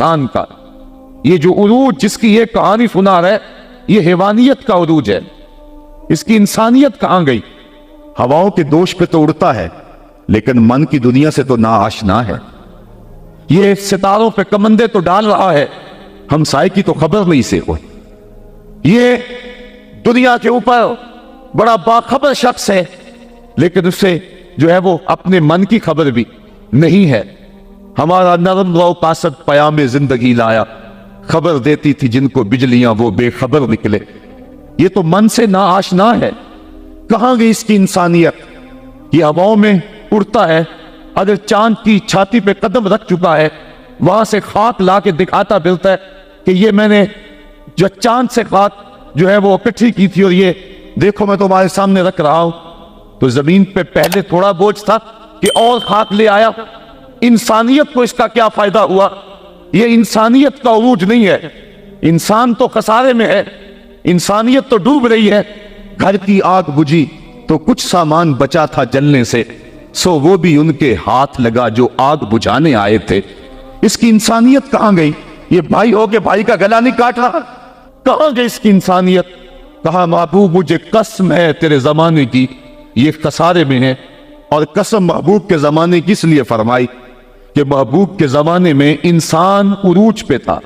انسان کا یہ جو عروج جس کی یہ کہانی سنا رہا ہے، یہ حیوانیت کا عروج ہے، اس کی انسانیت کہاں گئی؟ ہواؤں کے دوش پہ تو اڑتا ہے لیکن من کی دنیا سے تو نا آشنا ہے۔ یہ ستاروں پہ کمندے تو ڈال رہا ہے، ہمسائے کی تو خبر نہیں سے کوئی۔ یہ دنیا کے اوپر بڑا باخبر شخص ہے لیکن اسے جو ہے وہ اپنے من کی خبر بھی نہیں ہے۔ ہمارا نرم رو قاصد پیام زندگی لایا، خبر دیتی تھی جن کو بجلیاں وہ بے خبر نکلے۔ یہ تو من سے نا آشنا ہے، کہاں گئی اس کی انسانیت؟ یہ ہواؤں میں اڑتا ہے، اگر چاند کی چھاتی پہ قدم رکھ چکا ہے وہاں سے خاک لا کے دکھاتا پھرتا ہے کہ یہ میں نے جو چاند سے خاک جو ہے وہ اکٹھی کی تھی اور یہ دیکھو میں تمہارے سامنے رکھ رہا ہوں۔ تو زمین پہ پہلے تھوڑا بوجھ تھا کہ اور خاک لے آیا۔ انسانیت کو اس کا کیا فائدہ ہوا؟ یہ انسانیت کا عروج نہیں ہے، انسان تو خسارے میں ہے، انسانیت تو ڈوب رہی ہے۔ گھر کی آگ بجھی تو کچھ سامان بچا تھا جلنے سے، سو وہ بھی ان کے ہاتھ لگا جو آگ بجھانے آئے تھے۔ اس کی انسانیت کہاں گئی؟ یہ بھائی ہو کے بھائی کا گلا نہیں کاٹ رہا، کہاں گئی اس کی انسانیت؟ کہا محبوب مجھے قسم ہے تیرے زمانے کی یہ خسارے میں ہے۔ اور قسم محبوب کے زمانے کی اس لیے فرمائی کہ محبوب کے زمانے میں انسان عروج پہ تھا،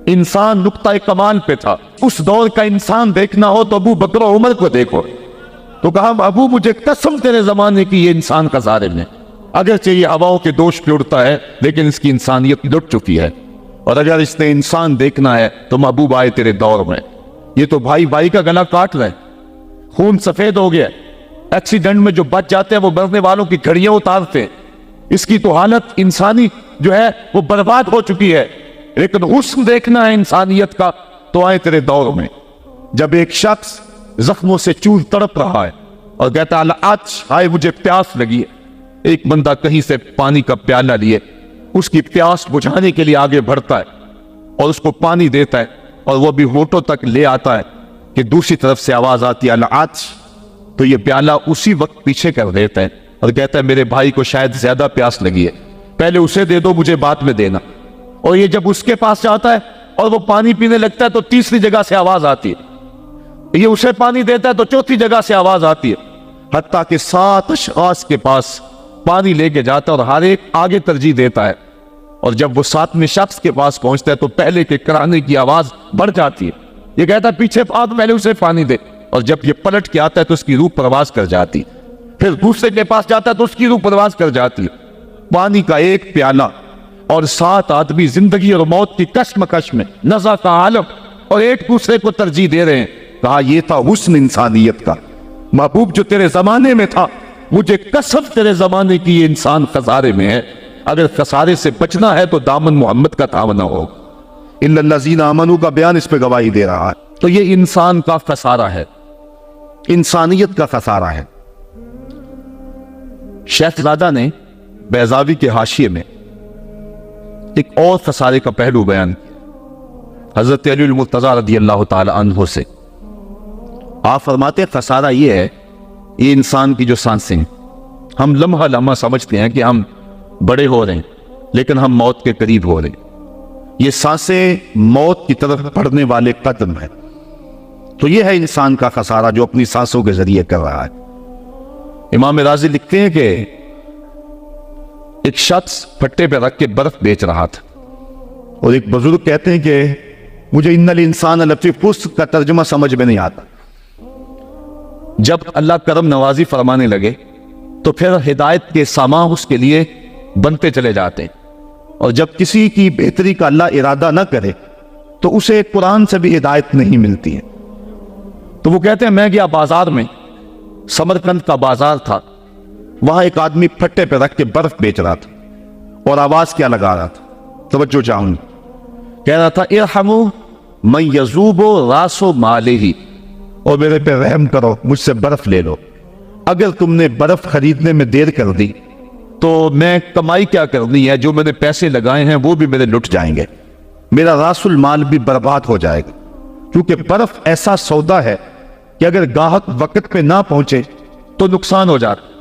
انسان نقطہ کمال پہ تھا۔ اس دور کا انسان دیکھنا ہو تو ابو بکر و عمر کو دیکھو۔ تو کہا محبوب مجھے قسم تیرے زمانے کی یہ انسان خسارے میں، اگرچہ یہ ہواؤں کے دوش پہ اڑتا ہے لیکن اس کی انسانیت لٹ چکی ہے۔ اور اگر اس نے انسان دیکھنا ہے تو محبوب آئے تیرے دور میں۔ یہ تو بھائی بھائی کا گلا کاٹ رہے، خون سفید ہو گیا، ایکسیڈنٹ میں جو بچ جاتے ہیں وہ مرنے والوں کی گھڑیاں اتارتے ہیں۔ اس کی تو حالت انسانی جو ہے وہ برباد ہو چکی ہے، لیکن حسن دیکھنا ہے انسانیت کا تو آئے تیرے دور میں۔ جب ایک شخص زخموں سے چور تڑپ رہا ہے اور کہتا ہے آج ہائے مجھے پیاس لگی ہے، ایک بندہ کہیں سے پانی کا پیالہ لیے اس کی پیاس بجھانے کے لیے آگے بڑھتا ہے اور اس کو پانی دیتا ہے اور وہ بھی ہونٹوں تک لے آتا ہے کہ دوسری طرف سے آواز آتی ہے العطش، تو یہ پیالہ اسی وقت پیچھے کر دیتا ہے اور کہتا ہے میرے بھائی کو شاید زیادہ پیاس لگی ہے، پہلے اسے دے دو مجھے بعد میں دینا۔ اور یہ جب اس کے پاس جاتا ہے اور وہ پانی پینے لگتا ہے تو تیسری جگہ سے آواز آتی ہے، یہ اسے پانی دیتا ہے تو چوتھی جگہ سے آواز آتی ہے، حتیٰ کہ 7 اشخاص کے پاس پانی لے کے جاتا ہے اور ہر ایک آگے ترجیح دیتا ہے۔ اور جب وہ 7ویں شخص کے پاس پہنچتا ہے تو پہلے کے کرانے کی آواز بڑھ جاتی ہے، یہ کہتا ہے پیچھے پہلے اسے پانی دے، اور جب یہ پلٹ کے آتا ہے تو اس کی روح پرواز کر جاتی، پھر دوسرے کے پاس جاتا ہے تو اس کی روح پرواز کر جاتی ہے۔ پانی کا ایک پیالہ اور 7 آدمی زندگی اور موت کی کشمکش میں نزع کا عالم اور ایک دوسرے کو ترجیح دے رہے ہیں۔ کہا یہ تھا حسن انسانیت کا۔ محبوب جو تیرے زمانے میں تھا، مجھے قسم تیرے زمانے کی یہ انسان خسارے میں ہے، اگر خسارے سے بچنا ہے تو دامن محمد کا تھامنا ہوگا۔ الا الذین آمنوا کا بیان اس پہ گواہی دے رہا ہے۔ تو یہ انسان کا خسارہ ہے، انسانیت کا خسارہ ہے۔ شیخ زادہ نے بیضاوی کے حاشیے میں ایک اور خسارے کا پہلو بیان کیا حضرت علی المرتضیٰ رضی اللہ تعالی عنہ سے۔ آپ فرماتے ہیں خسارہ یہ ہے، یہ انسان کی جو سانسیں، ہم لمحہ لمحہ سمجھتے ہیں کہ ہم بڑے ہو رہے ہیں لیکن ہم موت کے قریب ہو رہے ہیں۔ یہ سانسیں موت کی طرف بڑھنے والے قدم ہیں، تو یہ ہے انسان کا خسارہ جو اپنی سانسوں کے ذریعے کر رہا ہے۔ امام راضی لکھتے ہیں کہ ایک شخص پھٹے پہ رکھ کے برف بیچ رہا تھا، اور ایک بزرگ کہتے ہیں کہ مجھے ان الانسان لفی خسر کا ترجمہ سمجھ میں نہیں آتا۔ جب اللہ کرم نوازی فرمانے لگے تو پھر ہدایت کے سامان اس کے لیے بنتے چلے جاتے ہیں، اور جب کسی کی بہتری کا اللہ ارادہ نہ کرے تو اسے قرآن سے بھی ہدایت نہیں ملتی ہے۔ تو وہ کہتے ہیں میں گیا بازار میں، سمرقند کا بازار تھا، وہاں ایک آدمی پھٹے پہ رکھ کے برف بیچ رہا تھا، اور آواز کیا لگا رہا تھا؟ توجہ چاہوں گی۔ کہہ رہا تھا ارحموا من یذوب راس مالہ، اور میرے پہ رحم کرو، مجھ سے برف لے لو۔ اگر تم نے برف خریدنے میں دیر کر دی تو میں کمائی کیا کرنی ہے، جو میں نے پیسے لگائے ہیں وہ بھی میرے لٹ جائیں گے، میرا راس المال بھی برباد ہو جائے گا، کیونکہ برف ایسا سودا ہے کہ اگر گاہک وقت پہ نہ پہنچے تو نقصان ہو جاتا۔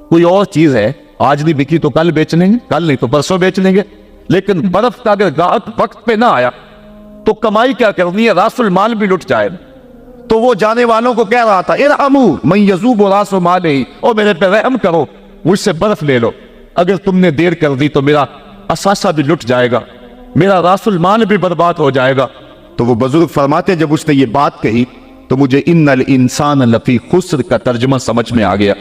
کوئی اور چیز ہے آج نہیں بکی تو کل بیچ لیں گے، کل نہیں تو پرسوں بیچ لیں گے، لیکن برف کا اگر گاہک وقت پہ نہ آیا تو کمائی کیا کرنی ہے، راس المال بھی لٹ جائے۔ تو وہ جانے والوں کو کہہ رہا تھا ارحموا من یذوب راس مالہ، او میرے پہ رحم کرو، مجھ سے برف لے لو، اگر تم نے دیر کر دی تو میرا اثاثہ بھی لٹ جائے گا، میرا راس المال بھی برباد ہو جائے گا۔ تو وہ بزرگ فرماتے جب اس نے یہ بات کہی تو مجھے ان الانسان لفی خسر کا ترجمہ سمجھ میں آ گیا۔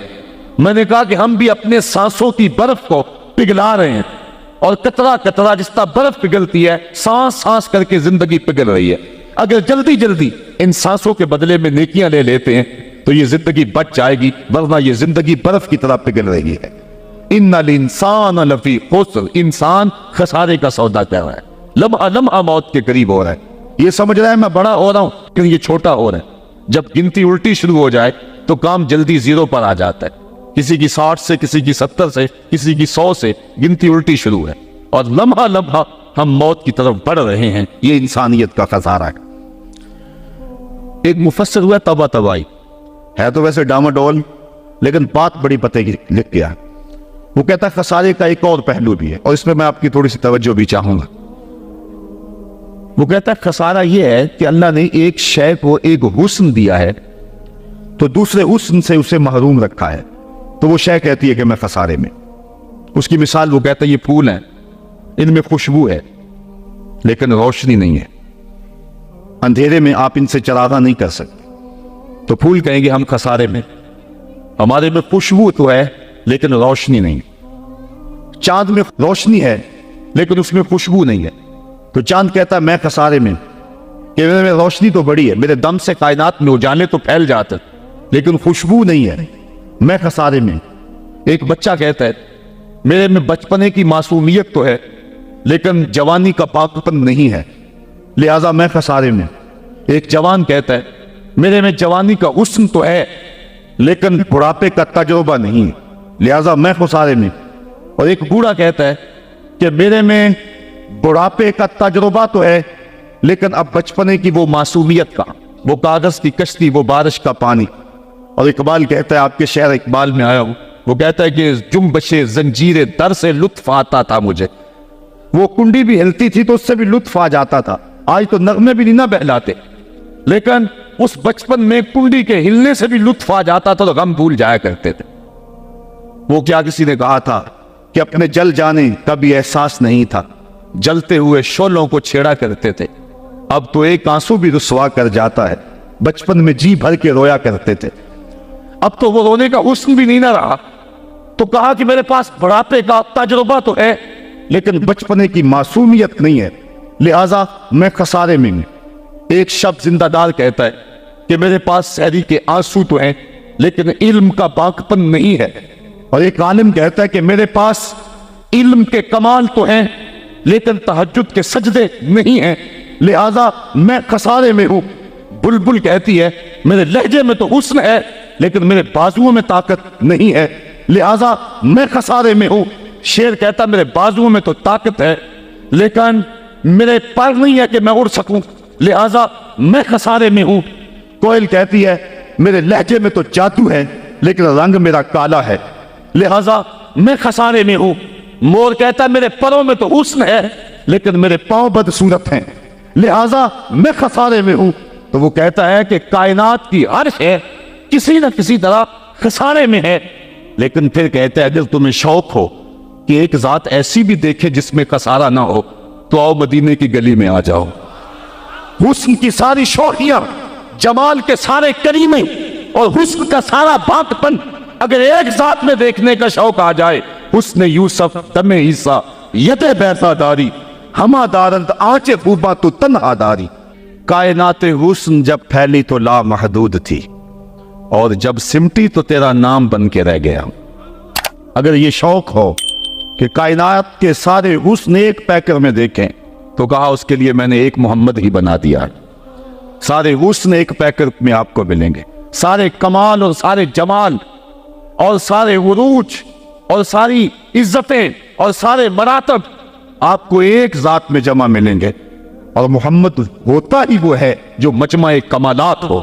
میں نے کہا کہ ہم بھی اپنے سانسوں کی برف کو پگھلا رہے ہیں، اور قطرہ قطرہ جس طرح برف پگھلتی ہے، سانس سانس کر کے زندگی پگھل رہی ہے۔ اگر جلدی جلدی ان سانسوں کے بدلے میں نیکیاں لے لیتے ہیں تو یہ زندگی بچ جائے گی، ورنہ یہ زندگی برف کی طرح پگھل رہی ہے۔ ان الانسان لفی خسر، انسان خسارے کا سودا کر رہا ہے، لمحہ لمحہ موت کے قریب ہو رہا ہے۔ یہ سمجھ رہا ہے میں بڑا ہو رہا ہوں کہ یہ چھوٹا ہو رہا ہے۔ جب گنتی الٹی شروع ہو جائے تو کام جلدی زیرو پر آ جاتا ہے، کسی کی 60 سے، کسی کی 70 سے، کسی کی 100 سے گنتی الٹی شروع ہے، اور لمحہ لمحہ ہم موت کی طرف بڑھ رہے ہیں۔ یہ انسانیت کا خسارہ ہے۔ ایک مفسر ہوا تبا تبائی ہے، تو ویسے ڈاماڈول، لیکن بات بڑی پتے کی لکھ گیا۔ وہ کہتا ہے خسارے کا ایک اور پہلو بھی ہے، اور اس میں میں آپ کی تھوڑی سی توجہ بھی چاہوں گا۔ وہ کہتا ہے خسارہ یہ ہے کہ اللہ نے ایک شے کو ایک حسن دیا ہے تو دوسرے حسن سے اسے محروم رکھا ہے، تو وہ شے کہتی ہے کہ میں خسارے میں۔ اس کی مثال وہ کہتا ہے یہ پھول ہیں، ان میں خوشبو ہے لیکن روشنی نہیں ہے، اندھیرے میں آپ ان سے چراغاں نہیں کر سکتے، تو پھول کہیں گے ہم خسارے میں، ہمارے میں خوشبو تو ہے لیکن روشنی نہیں۔ چاند میں روشنی ہے لیکن اس میں خوشبو نہیں ہے، تو چاند کہتا ہے میں خسارے میں، کہ میرے میں روشنی تو بڑی ہے، میرے دم سے کائنات میں اجالے تو پھیل جاتے لیکن خوشبو نہیں ہے، میں خسارے میں۔ ایک بچہ کہتا ہے میرے میں بچپنے کی معصومیت تو ہے لیکن جوانی کا پاکپن نہیں ہے، لہذا میں خسارے میں۔ ایک جوان کہتا ہے میرے میں جوانی کا حسن تو ہے لیکن بڑھاپے کا تجربہ نہیں، لہذا میں خسارے میں۔ اور ایک بوڑھا کہتا ہے کہ میرے میں بڑھاپے کا تجربہ تو ہے لیکن اب بچپنے کی وہ معصومیت کا، وہ کاغذ کی کشتی، وہ بارش کا پانی۔ اور اقبال کہتا ہے، آپ کے شعر اقبال میں آیا ہوں، وہ کہتا ہے کہ جنبش زنجیر در سے لطف آتا تھا مجھے، وہ کنڈی بھی ہلتی تھی تو اس سے بھی لطف آ جاتا تھا، آج تو نغمے بھی نہیں نہ بہلاتے، لیکن اس بچپن میں کنڈی کے ہلنے سے بھی لطف آ جاتا تھا تو غم بھول جایا کرتے تھے۔ وہ کیا کسی نے کہا تھا کہ اپنے جل جانے کا بھی احساس نہیں تھا، جلتے ہوئے شعلوں کو چھیڑا کرتے تھے، اب تو ایک آنسو بھی رسوا کر جاتا ہے، بچپن میں جی بھر کے رویا کرتے تھے، اب تو وہ رونے کا حسن بھی نہیں نہ رہا۔ تو کہا کہ میرے پاس بڑھاپے کا تجربہ تو ہے لیکن بچپنے کی معصومیت نہیں ہے، لہذا میں خسارے میں ہوں۔ ایک شب زندہ دار کہتا ہے کہ میرے پاس سحری کے آنسو تو ہیں لیکن علم کا باقپن نہیں ہے، اور ایک عالم کہتا ہے کہ میرے پاس علم کے کمال تو ہیں لیکن تہجد کے سجدے نہیں ہیں، لہذا میں خسارے میں ہوں۔ بلبل کہتی ہے میرے لہجے میں تو حسن ہے لیکن میرے بازوؤں میں طاقت نہیں ہے، لہذا میں خسارے میں ہوں۔ شیر کہتا میرے بازوؤں میں تو طاقت ہے لیکن میرے پر نہیں ہے کہ میں اڑ سکوں، لہذا میں خسارے میں ہوں۔ کوئل کہتی ہے میرے لہجے میں تو جادو ہے لیکن رنگ میرا کالا ہے، لہذا میں خسارے میں ہوں۔ مور کہتا ہے میرے پروں میں تو حسن ہے لیکن میرے پاؤں بدصورت ہیں، لہذا میں خسارے میں ہوں۔ تو وہ کہتا ہے کہ کائنات کی ہر شے کسی نہ کسی طرح خسارے میں ہے، لیکن پھر کہتا ہے اگر تمہیں شوق ہو کہ ایک ذات ایسی بھی دیکھے جس میں خسارہ نہ ہو تو آؤ مدینے کی گلی میں آ جاؤ۔ حسن کی ساری شوخیاں، جمال کے سارے کریمے اور حسن کا سارا باقپن اگر ایک ذات میں دیکھنے کا شوق آ جائے، حسن یوسف دم عیسیٰ ید بیتا داری، ہما دارند آنچ خوباں تو تنہا داری۔ کائنات حسن جب پھیلی تو لا محدود تھی اور جب سمٹی تو تیرا نام بن کے رہ گیا۔ اگر یہ شوق ہو کہ کائنات کے سارے حسن ایک پیکر میں دیکھیں تو کہا اس کے لیے میں نے ایک محمد ہی بنا دیا۔ سارے حسن ایک پیکر میں آپ کو ملیں گے، سارے کمال اور سارے جمال اور سارے عروج اور ساری عزتیں اور سارے مراتب آپ کو ایک ذات میں جمع ملیں گے، اور محمد ہوتا ہی وہ ہے جو مجمع کمالات ہو۔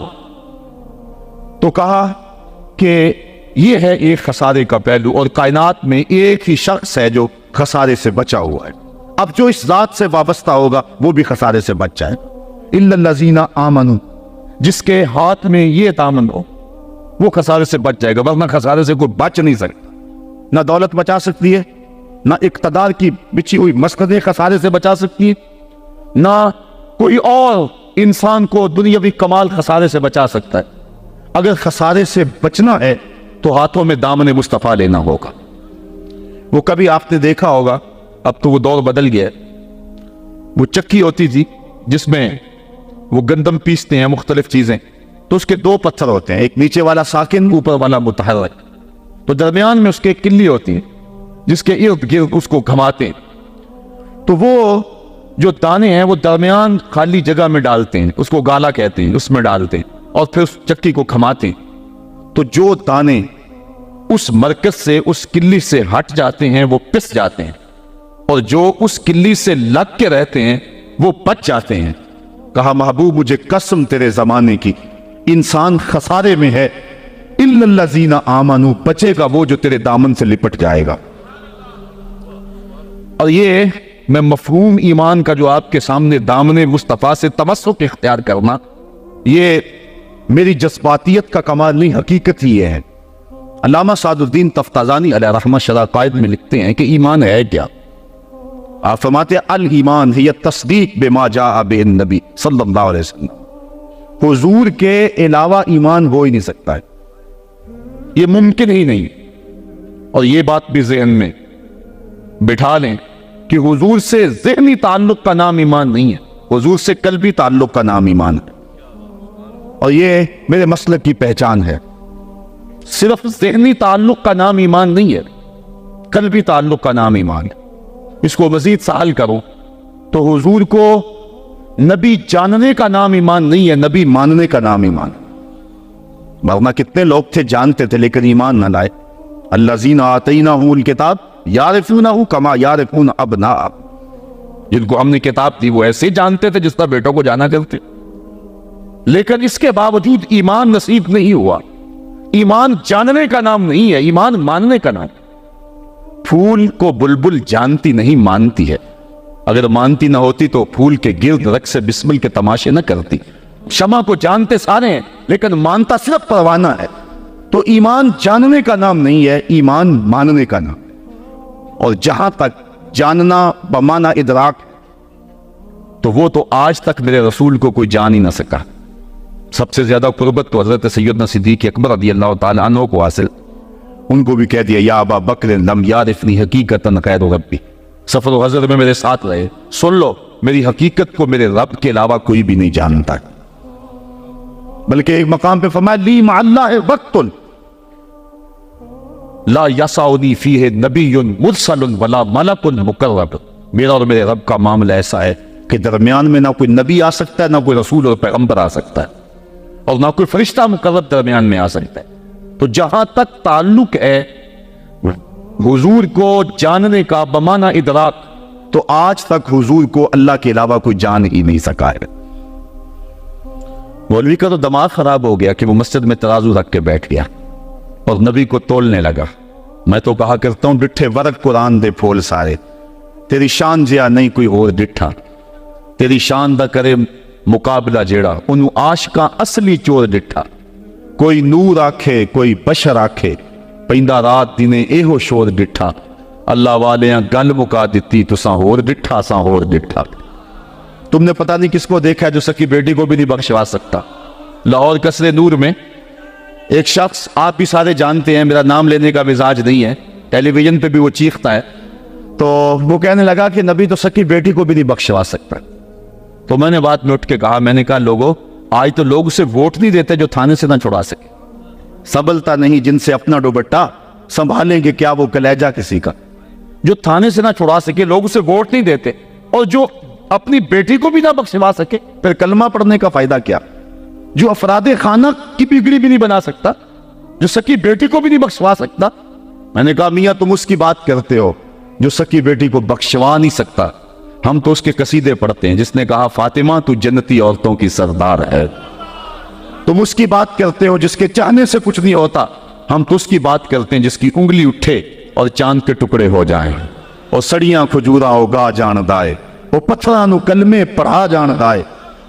تو کہا کہ یہ ہے ایک خسارے کا پہلو، اور کائنات میں ایک ہی شخص ہے جو خسارے سے بچا ہوا ہے۔ اب جو اس ذات سے وابستہ ہوگا وہ بھی خسارے سے بچ جائے. الا الذین آمنوا، جس کے ہاتھ میں یہ دامن ہو وہ خسارے سے بچ جائے گا، ورنہ خسارے سے کوئی بچ نہیں سکتا. نہ دولت بچا سکتی ہے، نہ اقتدار کی بچھی ہوئی مسندیں خسارے سے بچا سکتی ہے، نہ کوئی اور انسان کو دنیاوی کمال خسارے سے بچا سکتا ہے. اگر خسارے سے بچنا ہے تو ہاتھوں میں دامن مصطفیٰ لینا ہوگا. وہ کبھی آپ نے دیکھا ہوگا، اب تو وہ دور بدل گیا ہے. وہ چکی ہوتی تھی جس میں وہ گندم پیستے ہیں، مختلف چیزیں، تو اس کے دو پتھر ہوتے ہیں، ایک نیچے والا ساکن، اوپر والا متحرک. تو درمیان میں اس کے ایک کلی ہوتی ہے جس کے ارد گرد اس کو گھماتے ہیں. تو وہ جو دانے ہیں وہ درمیان خالی جگہ میں ڈالتے ہیں، اس کو گالا کہتے ہیں، اس میں ڈالتے ہیں اور پھر اس چکی کو گھماتے ہیں. تو جو دانے اس مرکز سے، اس کلی سے ہٹ جاتے ہیں وہ پس جاتے ہیں، اور جو اس کلی سے لگ کے رہتے ہیں وہ بچ جاتے ہیں. کہا محبوب مجھے قسم تیرے زمانے کی، انسان خسارے میں ہے، الا الذین آمنوا، بچے گا وہ جو تیرے دامن سے لپٹ جائے گا. اور یہ میں مفہوم ایمان کا جو آپ کے سامنے دامن مصطفیٰ سے تمسک اختیار کرنا، یہ میری جذباتیت کا کمال نہیں، حقیقت ہی یہ ہے. علامہ سعد الدین تفتازانی علیہ رحمہ شرح قائد میں لکھتے ہیں کہ ایمان ہے کیا؟ آپ فرماتے ہیں الایمان ہی تصدیق بما جاء بہ النبی صلی اللہ علیہ وسلم. حضور کے علاوہ ایمان ہو ہی نہیں سکتا ہے، یہ ممکن ہی نہیں. اور یہ بات بھی ذہن میں بٹھا لیں کہ حضور سے ذہنی تعلق کا نام ایمان نہیں ہے، حضور سے قلبی تعلق کا نام ایمان ہے. اور یہ میرے مسلک کی پہچان ہے. صرف ذہنی تعلق کا نام ایمان نہیں ہے، قلبی تعلق کا نام ایمان ہے. اس کو مزید سہل کروں تو حضور کو نبی جاننے کا نام ایمان نہیں ہے، نبی ماننے کا نام ایمان. ورنہ کتنے لوگ تھے جانتے تھے لیکن ایمان نہ لائے. الذین آتیناہم الکتاب یعرفونہ کما یعرفون ابناءہم، جن کو ہم نے کتاب دی وہ ایسے جانتے تھے جس طرح بیٹوں کو جانا کرتے، لیکن اس کے باوجود ایمان نصیب نہیں ہوا. ایمان جاننے کا نام نہیں ہے، ایمان ماننے کا نام. پھول کو بلبل جانتی نہیں مانتی ہے، اگر مانتی نہ ہوتی تو پھول کے گرد رقص سے بسمل کے تماشے نہ کرتی. شمع کو جانتے سارے ہیں لیکن مانتا صرف پروانہ ہے. تو ایمان جاننے کا نام نہیں ہے، ایمان ماننے کا نام. اور جہاں تک جاننا بمانا ادراک، تو وہ تو آج تک میرے رسول کو کوئی جان ہی نہ سکا. سب سے زیادہ قربت تو حضرت سیدنا صدیق اکبر رضی اللہ تعالیٰ عنہ کو حاصل. ان کو بھی کہہ دیا یا ابا بکر لم یعرفنی حقیقتاً غیر ربی، سفر و حضر میں میرے ساتھ رہے، سن لو میری حقیقت کو میرے رب کے علاوہ کوئی بھی نہیں جانتا. بلکہ ایک مقام پہ فرمایا لی مع اللہ وقت لا یسعنی فیہ نبی مرسل ولا ملک مقرب. میرا اور میرے رب کا معاملہ ایسا ہے کہ درمیان میں نہ کوئی نبی آ سکتا ہے، نہ کوئی رسول اور پیغمبر آ سکتا ہے، اور نہ کوئی فرشتہ مقرب درمیان میں آ سکتا ہے. تو جہاں تک تعلق ہے حضور کو جاننے کا بمانا ادراک، تو آج تک حضور کو اللہ کے علاوہ کوئی جان ہی نہیں سکا ہے. مولوی کا تو دماغ خراب ہو گیا کہ وہ مسجد میں ترازو رکھ کے بیٹھ گیا اور نبی کو تولنے لگا. میں تو کہا کرتا ہوں ڈٹھے ورق قرآن دے پھول سارے، تیری شان جیا نہیں کوئی اور ڈٹھا، تیری شان دا کرے مقابلہ جیڑا انہوں عاشقاں اصلی چور ڈٹھا. کوئی نور آکھے کوئی بشر آکھے، پیندا رات دینے ایہو شور ڈٹھا. اللہ والیاں گل مکا دیتی تساں ہور ڈٹھا ساں ہور ڈٹھا. تم نے پتہ نہیں کس کو دیکھا ہے جو سکی بیٹی کو بھی نہیں بخشوا سکتا. لاہور قصر نور میں ایک شخص، آپ بھی سارے جانتے ہیں، میرا نام لینے کا مزاج نہیں ہے، ٹیلی ویژن پہ بھی وہ چیختا ہے، تو وہ کہنے لگا کہ نبی تو سکی بیٹی کو بھی نہیں بخشوا سکتا. تو میں نے بات میں اٹھ کے کہا، میں نے کہا لوگوں آج تو لوگ اسے ووٹ نہیں دیتے جو تھانے سے نہ چھڑا سکے. سنبھلتا نہیں جن سے اپنا دوپٹہ، سنبھالیں گے کیا وہ کلیجہ کسی کا. جو تھانے سے نہ چھڑا سکے لوگ اسے ووٹ نہیں دیتے، اور جو اپنی بیٹی کو بھی نہ بخشوا سکے پھر کلمہ پڑھنے کا فائدہ کیا. جو افراد خانہ کی بگڑی بھی نہیں بنا سکتا، جو سکی بیٹی کو بھی نہیں بخشوا سکتا. میں نے کہا میاں تم اس کی بات کرتے ہو جو سکی بیٹی کو بخشوا نہیں سکتا، ہم تو اس کے قصیدے پڑھتے ہیں جس نے کہا فاطمہ تو جنتی عورتوں کی سردار ہے. تم اس کی بات کرتے ہو جس کے چاہنے سے کچھ نہیں ہوتا، ہم تو اس کی بات کرتے ہیں جس کی انگلی اٹھے اور چاند کے ٹکڑے ہو جائیں. ਉਹ ਸੜੀਆਂ ਖਜੂਰਾਂ ਉਗਾ ਜਾਣਦਾ ਏ, ਉਹ ਪੱਥਰਾਂ ਨੂੰ ਕਲਮੇ ਪੜ੍ਹਾ ਜਾਣਦਾ ਏ।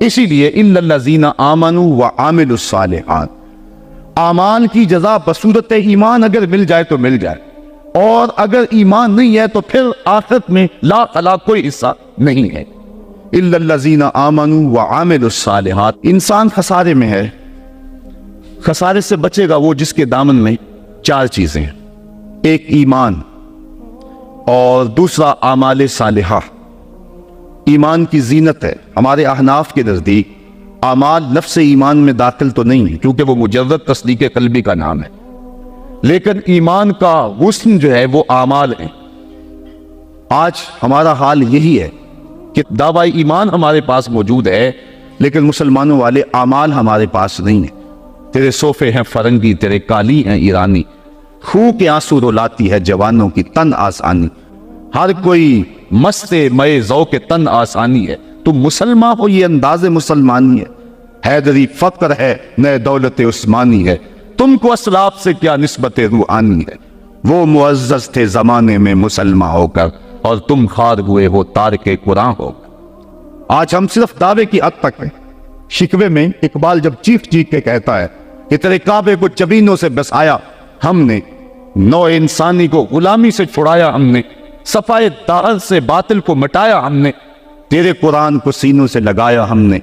اسی لیے الا الذین آمنوا وعملوا الصالحات، اعمال کی جزا بصورت ایمان اگر مل جائے تو مل جائے، اور اگر ایمان نہیں ہے تو پھر آخرت میں لا خلاق کوئی حصہ نہیں ہے۔ الا الذین آمنوا وعملوا الصالحات، انسان خسارے میں ہے۔ خسارے سے بچے گا وہ جس کے دامن میں چار چیزیں ہیں، ایک ایمان، اور دوسرا اعمال صالحہ۔ ایمان کی زینت ہے، ہمارے احناف کے نزدیک اعمال لفظ ایمان میں داخل تو نہیں ہے کیونکہ وہ مجرد تصدیق قلبی کا نام ہے، لیکن ایمان کا حسن جو ہے وہ اعمال ہیں۔ آج ہمارا حال یہی ہے کہ دعوی ایمان ہمارے پاس موجود ہے لیکن مسلمانوں والے اعمال ہمارے پاس نہیں ہیں۔ تیرے صوفے ہیں فرنگی، تیرے کالی ہیں ایرانی، خوں کے آنسو رلاتی ہے جوانوں کی تن آسانی، ہر کوئی مست مئے ذوق تن آسانی ہے، تم مسلمان ہو یہ انداز مسلمانی ہے، حیدری فقر ہے نئے دولت عثمانی ہے، تم کو اسلاف سے کیا نسبت روحانی ہے، وہ معزز تھے زمانے میں مسلمان ہو کر اور تم خار ہوئے ہو تارک قرآن ہو کر۔ آج ہم صرف دعوے کی حد تک ہیں۔ شکوے میں اقبال جب چیخ کے کہتا ہے کہ تیرے کعبے کو جبینوں سے بسایا ہم نے، نو انسانی کو غلامی سے چھڑایا ہم نے، صفائے دار سے باطل کو مٹایا ہم نے، تیرے قرآن کو سینوں سے لگایا ہم نے،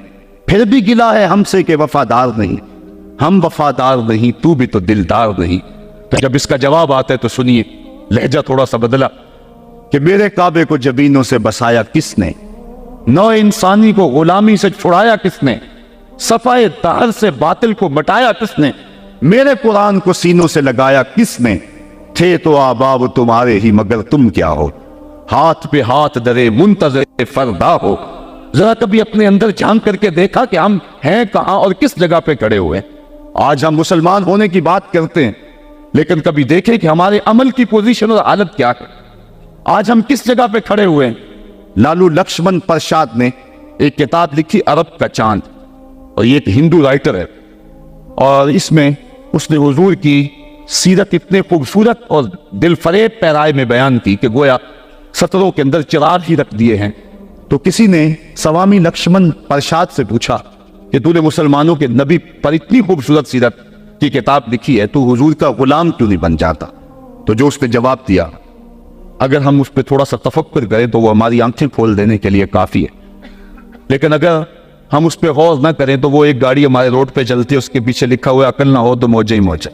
پھر بھی گلا ہے ہم سے کہ وفادار نہیں، ہم وفادار نہیں تو بھی تو دلدار نہیں۔ تو جب اس کا جواب آتا ہے تو سنیے، لہجہ تھوڑا سا بدلا، کہ میرے کعبے کو جبینوں سے بسایا کس نے، نو انسانی کو غلامی سے چھڑایا کس نے، صفائے دار سے باطل کو مٹایا کس نے، میرے قرآن کو سینوں سے لگایا کس نے، تھے تو آباب تمہارے ہی مگر تم کیا ہو، ہاتھ پہ ہاتھ درے منتظر فردا ہو۔ ذرا کبھی اپنے اندر جھانک کر کے دیکھا کہ ہم ہیں کہاں اور کس جگہ پہ کھڑے ہوئے ہیں۔ آج ہم مسلمان ہونے کی بات کرتے ہیں لیکن کبھی دیکھیں کہ ہمارے عمل کی پوزیشن اور حالت کیا ہے، آج ہم کس جگہ پہ کھڑے ہوئے ہیں۔ لالو لکشمن پرساد نے ایک کتاب لکھی عرب کا چاند، اور یہ ایک ہندو رائٹر ہے، اور اس میں اس نے حضور کی سیرت اتنے خوبصورت اور دل فریب پیرائے میں بیان کی کہ گویا سطروں کے اندر چراغ ہی رکھ دیے ہیں۔ تو کسی نے سوامی لکشمن پرساد سے پوچھا کہ تو نے مسلمانوں کے نبی پر اتنی خوبصورت سیرت کی کتاب لکھی ہے، تو حضور کا غلام کیوں نہیں بن جاتا؟ تو جو اس نے جواب دیا، اگر ہم اس پہ تھوڑا سا تفکر کریں تو وہ ہماری آنکھیں کھول دینے کے لیے کافی ہے، لیکن اگر ہم اس پہ غور نہ کریں تو وہ ایک گاڑی ہمارے روڈ پہ چلتی ہے، اس کے پیچھے لکھا ہوا ہے عقل نہ ہو تو موجے ہی موجے۔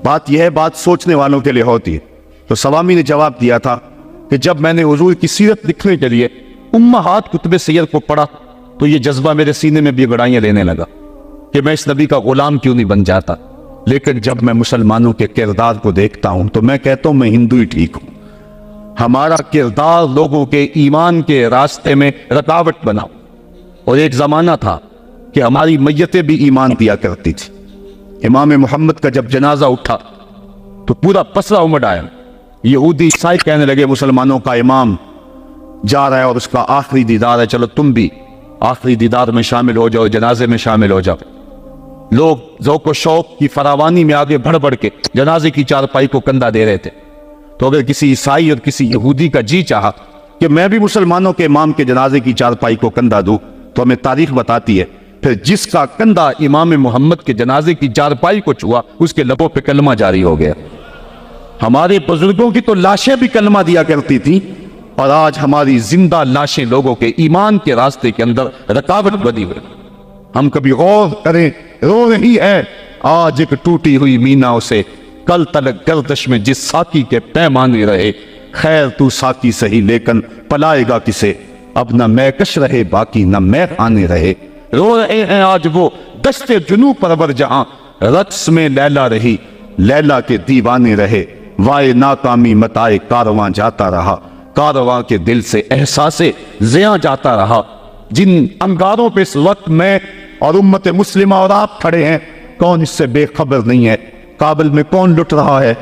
بات یہ ہے، بات سوچنے والوں کے لیے ہوتی ہے۔ تو سوامی نے جواب دیا تھا کہ جب میں نے حضور کی سیرت لکھنے کے لیے امہات کتب سیر کو پڑھا تو یہ جذبہ میرے سینے میں بھی گڑائیاں لینے لگا کہ میں اس نبی کا غلام کیوں نہیں بن جاتا، لیکن جب میں مسلمانوں کے کردار کو دیکھتا ہوں تو میں کہتا ہوں میں ہندو ہی ٹھیک ہوں۔ ہمارا کردار لوگوں کے ایمان کے راستے میں رکاوٹ بنا، اور ایک زمانہ تھا کہ ہماری میتیں بھی ایمان دیا کرتی تھی۔ امام محمد کا جب جنازہ اٹھا تو پورا پسرا امڑ آیا، یہودی عیسائی کہنے لگے مسلمانوں کا امام جا رہا ہے اور اس کا آخری دیدار ہے، چلو تم بھی آخری دیدار میں شامل ہو جاؤ، جنازے میں شامل ہو جاؤ۔ لوگ ذوق و شوق کی فراوانی میں آگے بڑھ بڑھ کے جنازے کی چارپائی کو کندھا دے رہے تھے۔ تو اگر کسی عیسائی اور کسی یہودی کا جی چاہا کہ میں بھی مسلمانوں کے امام کے جنازے کی چارپائی کو کندھا دوں، تو ہمیں تاریخ بتاتی ہے پھر جس کا کندھا امام محمد کے جنازے کی چارپائی کو چھوا اس کے لبوں پہ کلمہ جاری ہو گیا۔ ہمارے بزرگوں کی تو لاشیں بھی کلمہ دیا کرتی تھی، اور آج ہماری زندہ لاشیں لوگوں کے ایمان کے راستے کے اندر رکاوٹ بنی ہوئی۔ ہم کبھی غور کریں، رو رہی ہے آج ایک ٹوٹی ہوئی مینا اسے، کل تلک گردش میں جس ساکی کے پیمانے رہے، خیر تو ساکی سہی لیکن پلائے گا کسے، اب نہ میں کش رہے باقی نہ میں خانے رہے۔ رو رہے ہیں آج وہ دشت جنوب پرور جہاں، رقص میں لیلا رہی لیلا کے دیوانے رہے، وائے ناکامی متائے کارواں جاتا رہا، کارواں کے دل سے احساس زیاں جاتا رہا۔ جن انگاروں پہ اس وقت میں اور امت مسلمہ اور آپ کھڑے ہیں، کون اس سے بے خبر نہیں ہے؟ کابل میں کون لٹ رہا ہے؟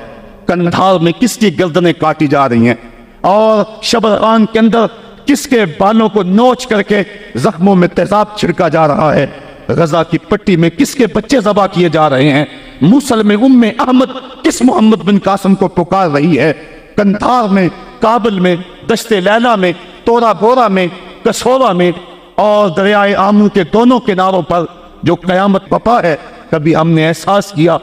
کندھار میں کس کی گردنیں کاٹی جا رہی ہیں؟ اور شبرغان کے اندر کس کے بالوں کو نوچ کر کے زخموں میں تیزاب چھڑکا جا رہا ہے؟ غزہ کی پٹی میں کس کے بچے ذبح کیے جا رہے ہیں؟ موصل میں ام احمد کس محمد بن قاسم کو پکار رہی ہے؟ کندھار میں، کابل میں، دشت لیلا میں، تورا بورا میں، کسورا میں اور دریائے آمن کے دونوں کناروں پر جو قیامت بپا ہے، کبھی ہم نے احساس کیا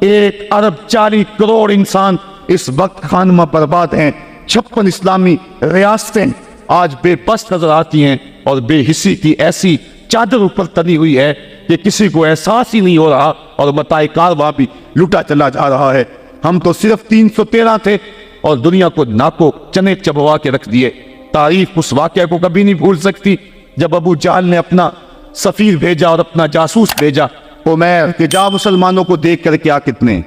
1.40 ارب انسان اس وقت خانمہ برباد ہیں، 56 اسلامی ریاستیں آج بے بس نظر آتی ہیں، اور بے حسی کی ایسی چادر اوپر تنی ہوئی ہے کہ کسی کو احساس ہی نہیں ہو رہا، اور متاع کارواں بھی لوٹا چلا جا رہا ہے۔ ہم تو صرف 313 تھے اور دنیا کو ناکو چنے چبوا کے رکھ دیے۔ تاریخ اس واقعہ کو کبھی نہیں بھول سکتی جب ابو جہل نے اپنا سفیر بھیجا اور اپنا جاسوس بھیجا عمیر کہ جا مسلمانوں کو دیکھ کر کیا کتنے،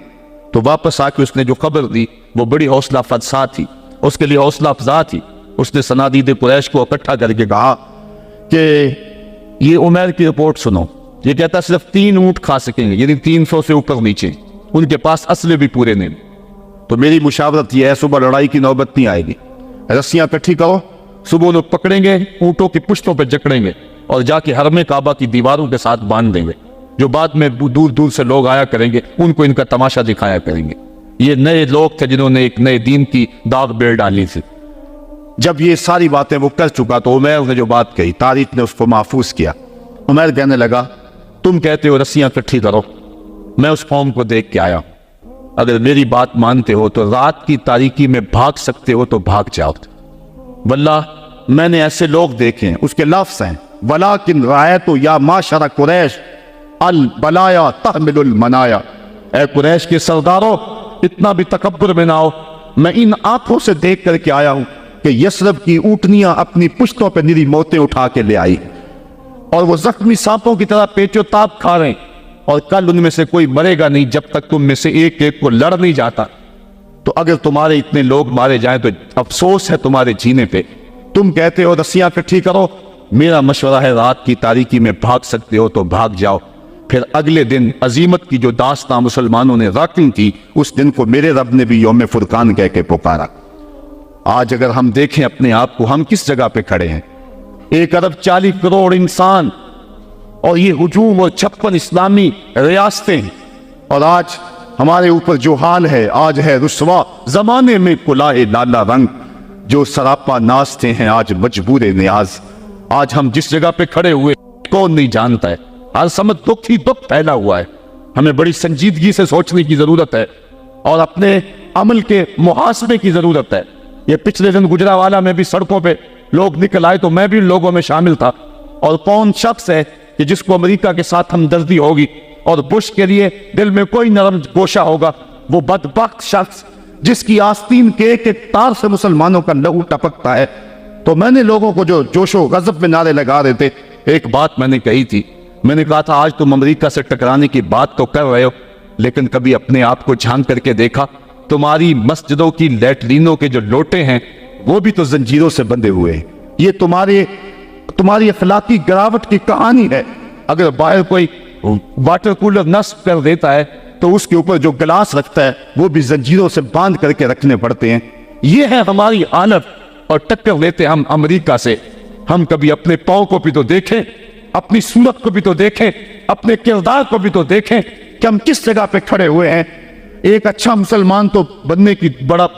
تو واپس آ کے اس نے جو خبر دی وہ بڑی حوصلہ افزا تھی، اس کے لیے حوصلہ افزا تھی۔ اس نے صنادید قریش کو اکٹھا کر کے کہا کہ یہ عمیر کی رپورٹ سنو، یہ کہتا صرف 3 اونٹ کھا سکیں گے، یعنی 300 سے اوپر نیچے، ان کے پاس اسلحے بھی پورے نہیں۔ تو میری مشاورت یہ ہے صبح لڑائی کی نوبت نہیں آئے گی، رسیاں اکٹھی کرو، صبح لوگ پکڑیں گے، اونٹوں کی پشتوں پہ جکڑیں گے اور جا کے حرم کعبہ کی دیواروں کے ساتھ باندھ دیں گے، جو بعد میں دور دور سے لوگ آیا کریں گے ان کو ان کا تماشا دکھایا کریں گے۔ یہ نئے لوگ تھے جنہوں نے ایک نئے دین کی داغ بیل ڈالی تھی۔ جب یہ ساری باتیں وہ کر چکا تو عمیر نے جو بات کہی تاریخ نے اس کو محفوظ کیا۔ عمیر کہنے لگا تم کہتے ہو رسیاں اکٹھی کرو، میں اس قوم کو دیکھ کے آیا، اگر میری بات مانتے ہو تو رات کی تاریکی میں بھاگ سکتے ہو تو بھاگ جاؤ، واللہ میں نے ایسے لوگ دیکھے ہیں۔ اس کے لفظ ہیں وَلَٰكِنْ رَأَيْتُ يَا مَعْشَرَ قُرَيْشَ الْبَلَايَا تَحْمِلُ الْمَنَايَا، اے قریش کے سرداروں اتنا بھی تکبر میں نہ ہو، میں ان آنکھوں سے دیکھ کر کے آیا ہوں کہ یثرب کی اونٹنیاں اپنی پشتوں پہ نری موتیں اٹھا کے لے آئی، اور وہ زخمی سانپوں کی طرح پیچو تاب کھا رہے ہیں، اور کل ان میں سے کوئی مرے گا نہیں جب تک تم میں سے ایک ایک کو لڑ نہیں جاتا۔ تو اگر تمہارے اتنے لوگ مارے جائیں تو افسوس ہے تمہارے جینے پہ۔ تم کہتے ہو رسیاں اکٹھی کرو، میرا مشورہ ہے رات کی تاریکی میں بھاگ سکتے ہو تو بھاگ جاؤ۔ پھر اگلے دن عزیمت کی جو داستان مسلمانوں نے رکھی تھی، اس دن کو میرے رب نے بھی یوم فرقان کہہ کے پکارا۔ آج اگر ہم دیکھیں اپنے آپ کو، ہم کس جگہ پہ کھڑے ہیں؟ 1.40 ارب انسان اور یہ ہجوم اور 56 اسلامی ریاستیں، اور آج ہمارے اوپر جو حال ہے، آج ہے رسوا زمانے میں کلائے لالا رنگ، جو سراپا نازتے ہیں آج مجبور نیاز۔ آج ہم جس جگہ پہ کھڑے ہوئے کون نہیں جانتا ہے، ہر سمت دکھ ہی دکھ پھیلا ہوا ہے۔ ہمیں بڑی سنجیدگی سے سوچنے کی ضرورت ہے اور اپنے عمل کے محاسبے کی ضرورت ہے۔ یہ پچھلے دن گجرانوالہ میں بھی سڑکوں پہ لوگ نکل آئے تو میں بھی لوگوں میں شامل تھا، اور کون شخص ہے کہ جس کو امریکہ کے ساتھ ہمدردی ہوگی اور بش کے لیے دل میں کوئی نرم گوشہ ہوگا؟ وہ بدبخت شخص جس کی آستین کے ایک ایک تار سے مسلمانوں کا لہو ٹپکتا ہے۔ تو میں نے لوگوں کو جو جوش و غضب میں نعرے لگا رہے تھے، ایک بات میں نے کہی تھی، میں نے کہا تھا آج تم امریکہ سے ٹکرانے کی بات تو کر رہے ہو، لیکن کبھی اپنے آپ کو جھانک کر کے دیکھا تمہاری مسجدوں کی لیٹرینوں کے جو لوٹے ہیں وہ بھی تو زنجیروں سے بندھے ہوئے ہیں۔ یہ تمہاری اخلاقی گراوٹ کی کہانی ہے۔ اگر باہر کوئی واٹر کولر نصب کر دیتا ہے تو اس کے اوپر جو گلاس رکھتا ہے وہ بھی زنجیروں سے باندھ کر کے رکھنے پڑتے ہیں۔ یہ ہے ہماری حالت، اور ٹکر لیتے ہم امریکہ سے۔ ہم کبھی اپنے پاؤں کو بھی تو دیکھیں، اپنی صورت کو بھی تو دیکھیں، اپنے کردار کو بھی تو دیکھیں کہ ہم کس جگہ پہ کھڑے ہوئے ہیں۔ ایک اچھا مسلمان تو بننے کی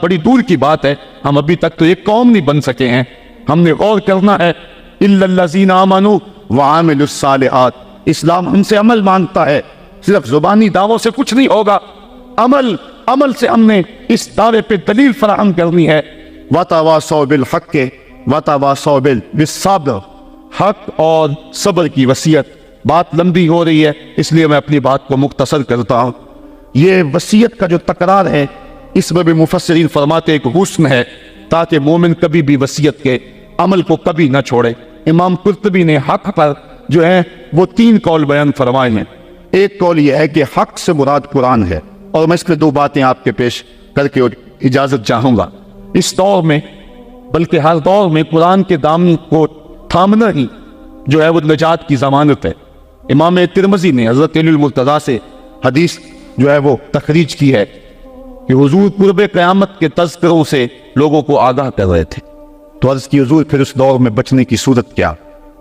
بڑی دور کی بات ہے، ہم ابھی تک تو ایک قوم نہیں بن سکے ہیں۔ ہم نے غور کرنا ہے اِلَّا الَّذِينَ آمَنُوا وَعَمِلُوا الصَّالِحَاتِ، اسلام ہم سے عمل مانگتا ہے، صرف زبانی دعووں سے کچھ نہیں ہوگا۔ عمل سے ہم نے اس دعوے پہ دلیل فراہم کرنی ہے۔ وَتَوَاصَوْا بِالْحَقِّ وَتَوَاصَوْا بِالصَّبْرِ، حق اور صبر کی وصیت۔ بات لمبی ہو رہی ہے اس لیے میں اپنی بات کو مختصر کرتا ہوں۔ یہ وصیت کا جو تکرار ہے اس میں بھی مفسرین فرماتے ایک حسن ہے تاکہ مومن کبھی بھی وصیت کے عمل کو کبھی نہ چھوڑے۔ امام قرطبی نے حق پر جو ہے وہ 3 قول بیان فرمائے ہیں۔ ایک قول یہ ہے کہ حق سے مراد قرآن ہے، اور میں اس میں 2 باتیں آپ کے پیش کر کے اجازت چاہوں گا۔ اس دور میں بلکہ ہر دور میں قرآن کے دامن کو تھامنا ہی جو ہے وہ نجات کی ضمانت ہے۔ امام ترمذی نے حضرت علی المرتضیٰ سے حدیث جو ہے وہ تخریج کی ہے کہ حضور قرب قیامت کے تذکروں سے لوگوں کو آگاہ کر رہے تھے، تو عرض کی حضور پھر اس دور میں بچنے کی صورت کیا؟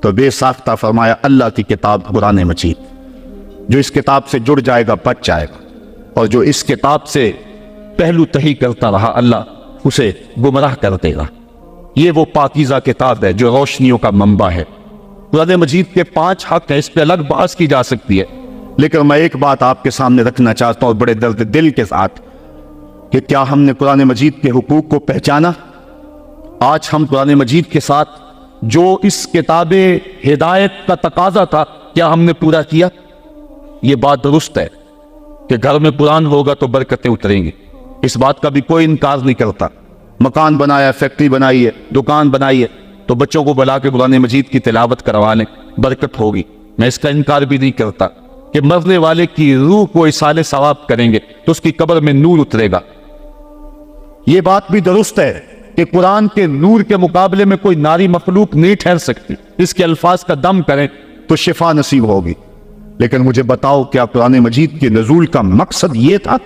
تو بے ساختہ فرمایا اللہ کی کتاب قرآن مجید، جو اس کتاب سے جڑ جائے گا بچ جائے گا، اور جو اس کتاب سے پہلو تہی کرتا رہا اللہ اسے گمراہ کر دے گا۔ یہ وہ پاکیزہ کتاب ہے جو روشنیوں کا منبع ہے۔ قرآن مجید کے 5 حق ہیں، اس پہ الگ بحث کی جا سکتی ہے، لیکن میں ایک بات آپ کے سامنے رکھنا چاہتا ہوں بڑے درد دل کے ساتھ، کہ کیا ہم نے قرآن مجید کے حقوق کو پہچانا؟ آج ہم قرآن مجید کے ساتھ جو اس کتاب ہدایت کا تقاضا تھا، کیا ہم نے پورا کیا؟ یہ بات درست ہے کہ گھر میں قرآن ہوگا تو برکتیں اتریں گی، اس بات کا بھی کوئی انکار نہیں کرتا۔ مکان بنایا، فیکٹری بنائی ہے، دکان بنائی ہے، تو بچوں کو بلا کے قرآن مجید کی تلاوت کروا لیں، برکت ہوگی، میں اس کا انکار بھی نہیں کرتا کہ مرنے والے کی روح کو ایصال ثواب کریں گے تو اس کی قبر میں نور اترے گا۔ یہ بات بھی درست ہے کہ قرآن کے نور کے مقابلے میں کوئی ناری مخلوق نہیں ٹھہر سکتی، اس کے الفاظ کا دم کریں تو شفا نصیب ہوگی۔ لیکن مجھے بتاؤ، کیا قرآن مجید کے نزول کا مقصد یہ تھا؟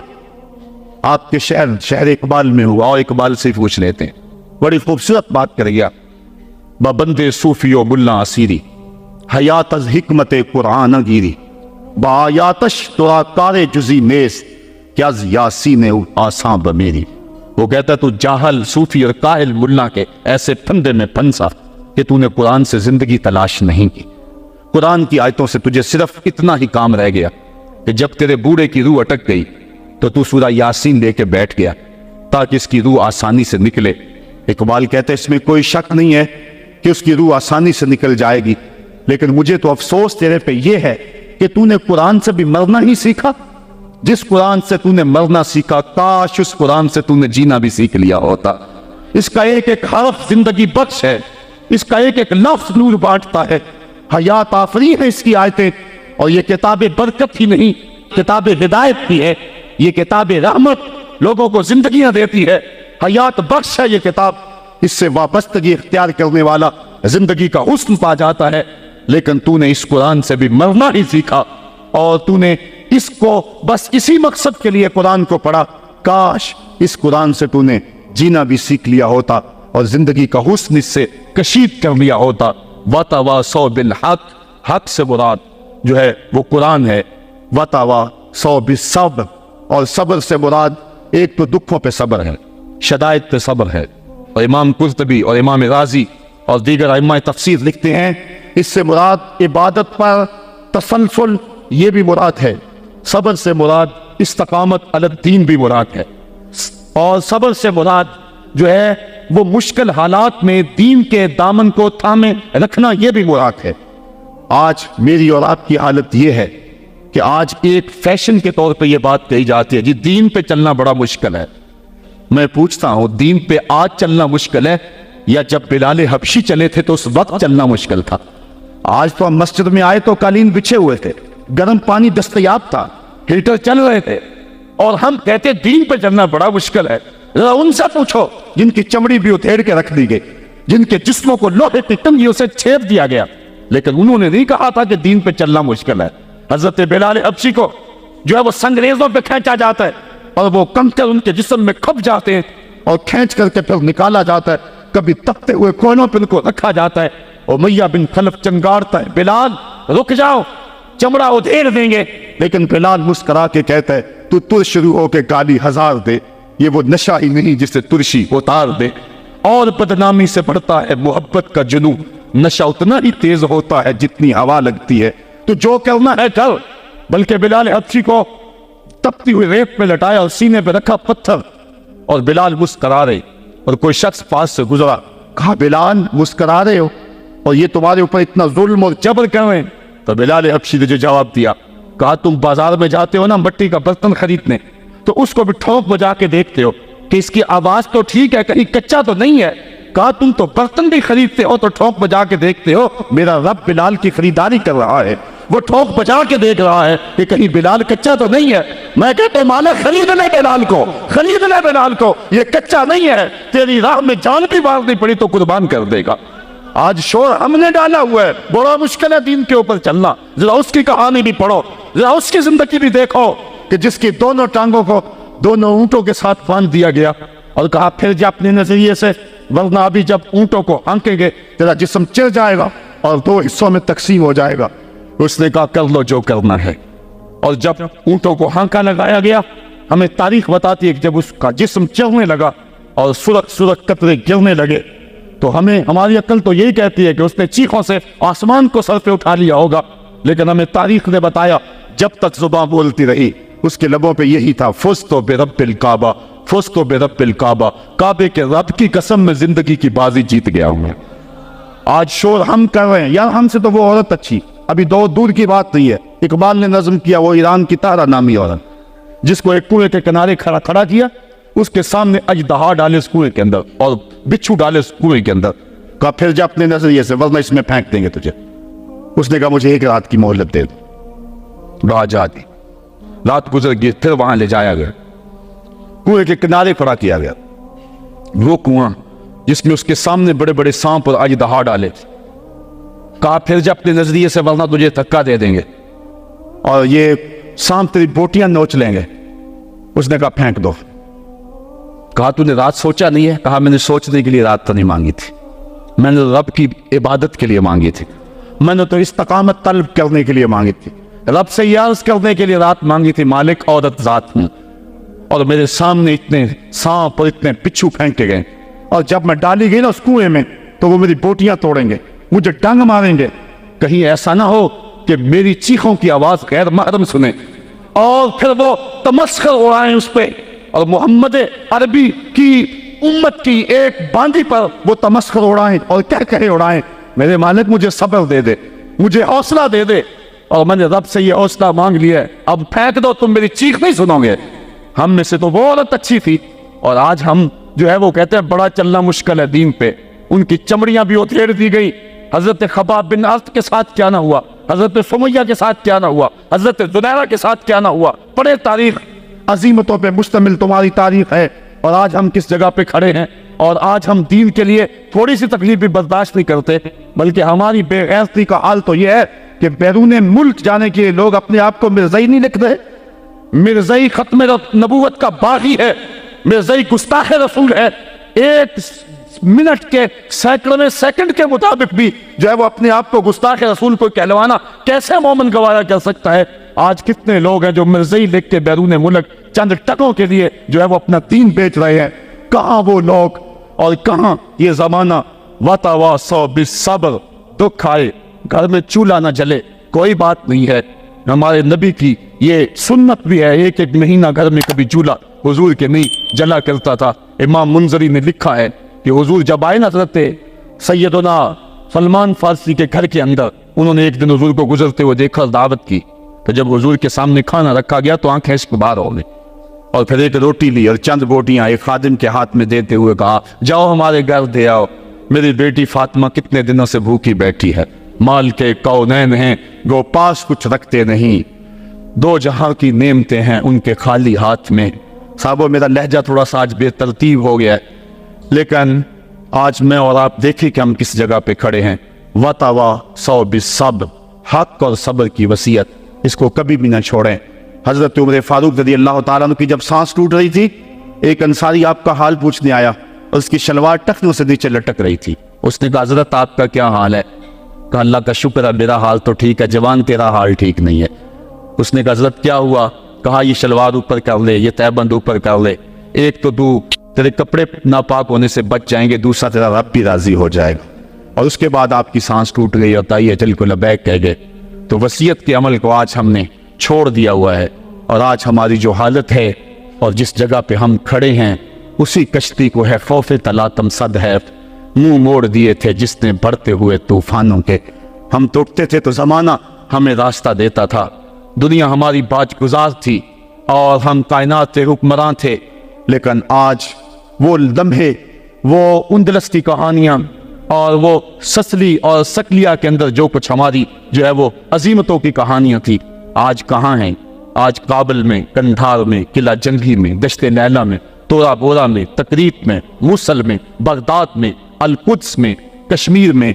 آپ کے شہر اقبال میں ہوا، اور اقبال سے پوچھ لیتے ہیں، بڑی خوبصورت بات کر گیا، بندے صوفی و ملا اسیری حیات از حکمت قرآن گیری بآیاتش ترا کار جزی نیس کیا یاسین آساں بمیری۔ وہ کہتا تو جاہل صوفی اور کاہل ملا کے ایسے پھندے میں پھنسا کہ تو نے قرآن سے زندگی تلاش نہیں کی۔ قرآن کی آیتوں سے تجھے صرف اتنا ہی کام رہ گیا کہ جب تیرے بوڑھے کی روح اٹک گئی تو تو سورہ یاسین لے کے بیٹھ گیا تاکہ اس کی روح آسانی سے نکلے۔ اقبال کہتے اس میں کوئی شک نہیں ہے کہ اس کی روح آسانی سے نکل جائے گی، لیکن مجھے تو افسوس تیرے پہ یہ ہے کہ تو نے قرآن سے بھی مرنا ہی سیکھا۔ جس قرآن سے تو نے مرنا سیکھا، کاش اس قرآن سے تو نے جینا بھی سیکھ لیا ہوتا۔ اس کا ایک ایک حرف زندگی بخش ہے، اس کا ایک ایک لفظ نور بانٹتا ہے، حیات آفری ہے اس کی آیتیں، اور یہ کتاب برکت ہی نہیں، کتاب ہدایت بھی ہے، یہ کتاب رحمت لوگوں کو زندگیاں دیتی ہے، حیات بخش ہے یہ کتاب، اس سے وابستگی اختیار کرنے والا زندگی کا حسن پا جاتا ہے۔ لیکن تو نے اس قرآن سے بھی مرنا ہی سیکھا، اور تو نے اس کو بس اسی مقصد کے لیے قرآن کو پڑھا۔ کاش اس قرآن سے تو نے جینا بھی سیکھ لیا ہوتا اور زندگی کا حسن اس سے کشید کر لیا ہوتا۔ وَتَوَاصَوْا بِالْحَقِّ، حق سے مراد جو ہے وہ قرآن ہے، وَتَوَاصَوْا بِالصَّبْرِ، اور صبر سے مراد ایک تو دکھوں پہ صبر ہے، شدائد پہ صبر ہے۔ اور امام قرطبی اور امام رازی اور دیگر ائمہ تفسیر لکھتے ہیں اس سے مراد عبادت پر تسلسل یہ بھی مراد ہے، صبر سے مراد استقامت علی الدین بھی مراد ہے، اور صبر سے مراد جو ہے وہ مشکل حالات میں دین کے دامن کو تھامے رکھنا یہ بھی مراد ہے۔ آج میری اور آپ کی حالت یہ ہے کہ آج ایک فیشن کے طور پہ یہ بات کہی جاتی ہے جی دین پہ چلنا بڑا مشکل ہے۔ میں پوچھتا ہوں، دین پہ آج چلنا مشکل ہے یا جب بلال حبشی چلے تھے تو اس وقت چلنا مشکل تھا؟ آج تو ہم مسجد میں آئے تو قالین بچھے ہوئے تھے، گرم پانی دستیاب تھا، ہیٹر چل رہے تھے، اور ہم کہتے دین پہ چلنا بڑا مشکل ہے۔ ذرا ان سے پوچھو جن کی چمڑی بھی اتھیڑ کے رکھ دی گئی، جن کے جسموں کو لوہے کی ٹنگیوں سے چھید دیا گیا، لیکن انہوں نے نہیں کہا تھا کہ دین پہ چلنا مشکل ہے۔ حضرت بلال حبشی کو جو ہے وہ سنگریزوں پہ کھینچا جاتا ہے اور وہ کنکر ان کے جسم میں کھپ جاتے ہیں اور کھینچ کر کے پھر نکالا جاتا ہے، کبھی تپتے ہوئے کوئنوں پہ ان کو رکھا جاتا ہے، اور امیہ بن خلف چنگارتا ہے بلال رک جاؤ چمڑا ادھیڑ دیں گے، لیکن بلال مسکرا کے کہتا ہے تو تر شروع ہو کے گالی ہزار دے، یہ وہ نشہ ہی نہیں جسے ترشی اتار دے۔ اور بدنامی سے بڑھتا ہے محبت کا جنون، نشہ اتنا ہی تیز ہوتا ہے جتنی ہوا لگتی ہے، تو جو کرنا ہے کر۔ بلکہ بلال حبشی کو تپتی ہوئی ریت پہ لٹایا اور سینے پہ رکھا پتھر، اور بلال مسکرا رہے، اور کوئی شخص پاس سے گزرا، کہا بلال مسکرا رہے ہو اور یہ تمہارے اوپر اتنا ظلم اور جبر کر رہے ہیں؟ تو بلال حبشی نے جو جواب دیا، کہا تم بازار میں جاتے ہو نا مٹی کا برتن خریدنے، تو اس کو بھی ٹھونک بجا کے دیکھتے ہو کہ اس کی آواز تو ٹھیک ہے، کہیں کچا تو نہیں ہے۔ کہا تم تو برتن بھی خریدتے ہو تو ٹھونک بجا کے دیکھتے ہو، میرا رب بلال کی خریداری کر رہا ہے، وہ ٹھونک بجا کے دیکھ رہا ہے کہ کہیں بلال کچا تو نہیں ہے۔ میں کہتا ہوں مالک خرید لے بلال کو، خرید لے بلال کو، یہ کچا نہیں ہے، تیری راہ میں جان بھی مارنی پڑی تو قربان کر دے گا۔ آج شور ہم نے ڈالا ہوا ہے، بڑا مشکل ہے دین کے اوپر چلنا۔ ذرا اس کی کہانی بھی پڑھو، ذرا اس کی زندگی بھی دیکھو کہ جس کی دونوں ٹانگوں کو دونوں اونٹوں کے ساتھ باندھ دیا گیا، اور کہا پھر جا اپنے نظریے سے، ورنہ ابھی جب اونٹوں کو ہانکیں گے تیرا جسم چر جائے گا اور دو حصوں میں تقسیم ہو جائے گا۔ اس نے کہا کر لو جو کرنا ہے، اور جب اونٹوں کو ہانکا لگایا گیا، ہمیں تاریخ بتاتی ہے کہ جب اس کا جسم چرنے لگا اور سرخ سرخ قطرے گرنے لگے تو ہماری عقل تو یہی کہتی ہے کہ اس نے چیخوں سے آسمان کو سر پہ اٹھا لیا ہوگا، لیکن ہمیں تاریخ نے بتایا جب تک زبان بولتی رہی اس کے لبوں پہ یہی تھا، فزت برب الکعبہ، فزت برب الکعبہ، کعبے کے رب کی قسم میں زندگی کی بازی جیت گیا ہوں میں۔ آج شور ہم کر رہے ہیں، یار ہم سے تو وہ عورت اچھی، ابھی دور کی بات نہیں ہے، اقبال نے نظم کیا وہ ایران کی تارا نامی عورت جس کو ایک کنویں کے کنارے کھڑا کیا، اس کے سامنے اژدہا ڈالے اس کنویں کے اندر اور بچھو ڈالے اس کنویں کے اندر، کہا پھر جا اپنے نظریے سے ورنہ اس میں پھینک دیں گے تجھے۔ اس نے کہا مجھے ایک رات کی مہلت دے دو، رات جا دی، رات گزر گئی، پھر وہاں لے جایا گیا، کنویں کے کنارے کھڑا کیا گیا، وہ کنواں جس میں اس کے سامنے بڑے بڑے سانپ اور اژدہا ڈالے تھے، کہا پھر جا اپنے نظریے سے ورنہ تجھے دھکا دے دیں گے اور یہ سانپ تیری بوٹیاں نوچ لیں گے۔ اس نے کہا پھینک دو۔ کہا تو نے رات سوچا نہیں ہے؟ کہا میں نے سوچنے کے لیے رات تو نہیں مانگی تھی، میں نے رب کی عبادت کے لیے مانگی تھی، میں نے تو استقامت طلب کرنے کے لیے مانگی تھی، رب سے یارز کرنے کے لیے رات مانگی تھی، مالک عورت ذات ہوں، اور میرے سامنے اتنے سانپ اور اتنے پچھو پھینکے گئے، اور جب میں ڈالی گئی نا اس کنویں میں تو وہ میری بوٹیاں توڑیں گے، مجھے ڈنگ ماریں گے، کہیں ایسا نہ ہو کہ میری چیخوں کی آواز غیر محرم سنیں اور پھر وہ تمسخر اڑائیں اس پہ، اور محمد عربی کی امت کی ایک باندی پر وہ تمسخر اڑائیں اور کہے اڑائیں۔ میرے مالک مجھے صبر دے دے، مجھے حوصلہ دے دے، اور میں نے رب سے یہ حوصلہ مانگ لیا ہے، اب پھینک دو، تم میری چیخ نہیں سنو گے۔ ہم میں سے تو وہ عورت اچھی تھی، اور آج ہم جو ہے وہ کہتے ہیں بڑا چلنا مشکل ہے دین پہ، ان کی چمڑیاں بھی اتھیڑ دی گئی۔ حضرت خباب بن عرط کے ساتھ کیا نہ ہوا، حضرت سمیہ کے ساتھ کیا نہ ہوا، حضرت زنیرہ کے ساتھ کیا نہ ہوا، پڑھے تاریخ، عظیمتوں پہ مشتمل تمہاری تاریخ ہے، اور آج ہم کس جگہ پہ کھڑے ہیں، اور آج ہم دین کے لیے تھوڑی سی تکلیف بھی برداشت نہیں کرتے، بلکہ ہماری بے غیرتی کا حال تو یہ ہے کہ بیرون ملک جانے کے لیے لوگ اپنے آپ کو مرزائی نہیں لکھ رہے۔ مرزائی ختم نبوت کا باغی ہے، مرزائی گستاخ رسول ہے، ایک منٹ کے سینکڑویں سیکنڈ کے مطابق بھی جو ہے وہ اپنے آپ کو گستاخ رسول کو کہلوانا کیسے مومن گوارا کر سکتا ہے؟ آج کتنے لوگ ہیں جو مرزائی لکھ کے بیرون ملک چند ٹکوں کے لیے جو ہے وہ اپنا دین بیچ رہے ہیں۔ کہاں وہ لوگ اور کہاں یہ زمانہ؟ وتواصوا بالصبر، دکھ آئے گھر میں چولہا نہ جلے کوئی بات نہیں ہے، ہمارے نبی کی یہ سنت بھی ہے، ایک مہینہ گھر میں کبھی چولہا حضور کے نہیں جلا کرتا تھا۔ امام منذری نے لکھا ہے کہ حضور جب آئے نا حضرت سیدنا سلمان فارسی کے گھر کے اندر، انہوں نے ایک دن حضور کو گزرتے ہوئے دیکھا، دعوت کی، تو جب حضور کے سامنے کھانا رکھا گیا تو آنکھیں اس کے باہر ہو گئی، اور پھر ایک روٹی لی اور چند بوٹیاں ایک خادم کے ہاتھ میں دیتے ہوئے کہا جاؤ ہمارے گھر دے آؤ، میری بیٹی فاطمہ کتنے دنوں سے بھوکی بیٹھی ہے، مال کے کونین ہیں وہ پاس کچھ رکھتے نہیں، دو جہاں کی نعمتیں ہیں ان کے خالی ہاتھ میں۔ صاحبو میرا لہجہ تھوڑا سا آج بے ترتیب ہو گیا ہے، لیکن آج میں اور آپ دیکھیں کہ ہم کس جگہ پہ کھڑے ہیں۔ وتواصوا بالصبر، حق اور صبر کی وصیت، اس کو کبھی بھی نہ چھوڑیں۔ حضرت عمر فاروق رضی اللہ تعالیٰ عنہ کی جب سانس ٹوٹ رہی تھی، ایک انصاری آپ کا حال پوچھنے آیا، اور اس کی شلوار ٹخنوں سے نیچے لٹک رہی تھی۔ اس نے کہا حضرت آپ کا کیا حال ہے؟ کہا اللہ کا شکر ہے میرا حال تو ٹھیک ہے، جوان تیرا حال ٹھیک نہیں ہے۔ اس نے کہا حضرت کیا ہوا؟ کہا یہ شلوار اوپر کر لے، یہ تہبند اوپر کر لے، ایک تو تیرے کپڑے ناپاک ہونے سے بچ جائیں گے، دوسرا تیرا رب بھی راضی ہو جائے گا۔ اور اس کے بعد آپ کی سانس ٹوٹ گئی اور تائیے چل کو لبیک کہہ گئے۔ تو وصیت کے عمل کو آج ہم نے چھوڑ دیا ہوا ہے، اور آج ہماری جو حالت ہے اور جس جگہ پہ ہم کھڑے ہیں اسی کشتی کو ہے خوف تلاتم صد ہے منہ موڑ دیے تھے جس نے بڑھتے ہوئے طوفانوں کے۔ ہم ٹوٹتے تھے تو زمانہ ہمیں راستہ دیتا تھا، دنیا ہماری باج گزار تھی اور ہم کائنات کے حکمراں تھے، لیکن آج وہ لمحے، وہ اندلس کی کہانیاں اور وہ سسلی اور سکلیا کے اندر جو کچھ ہماری جو ہے وہ عظیمتوں کی کہانیاں تھی، آج کہاں ہیں؟ آج کابل میں، کندھار میں، قلعہ جنگی میں، دشت لیلا میں، تورا بورا میں، تقریب میں، موصل میں، بغداد میں، القدس میں، کشمیر میں،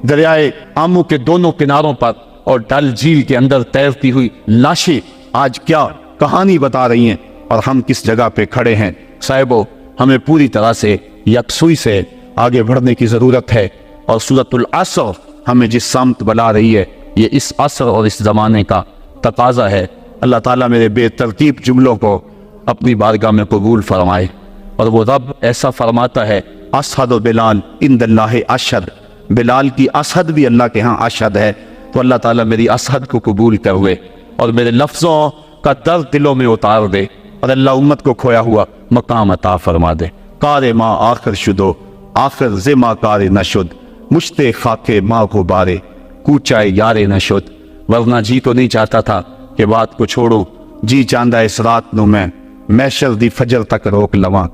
دریائے آمو کے دونوں کناروں پر اور ڈل جھیل کے اندر تیرتی ہوئی لاشیں آج کیا کہانی بتا رہی ہیں، اور ہم کس جگہ پہ کھڑے ہیں۔ صاحبو ہمیں پوری طرح سے یکسوئی سے آگے بڑھنے کی ضرورت ہے، اور سورۃ العصر ہمیں جس سمت بلا رہی ہے یہ اس عصر اور اس زمانے کا تقاضا ہے۔ اللہ تعالیٰ میرے بے ترتیب جملوں کو اپنی بارگاہ میں قبول فرمائے، اور وہ رب ایسا فرماتا ہے اسحد و بلال عند اللہ اشہد، بلال کی اسحد بھی اللہ کے ہاں اشہد ہے۔ تو اللہ تعالیٰ میری اسحد کو قبول کر ہوئے اور میرے لفظوں کا درد دلوں میں اتار دے، اور اللہ امت کو کھویا ہوا مقام عطا فرما دے۔ کار ماں آخر شدو آخر زما کار نشد، مشتے خاکے ماں غبارے کوچائے یارے نشد۔ ورنہ جی تو نہیں چاہتا تھا کہ بات کو چھوڑوں، جی چاندہ اس رات نو میں محشر دی فجر تک روک لواں،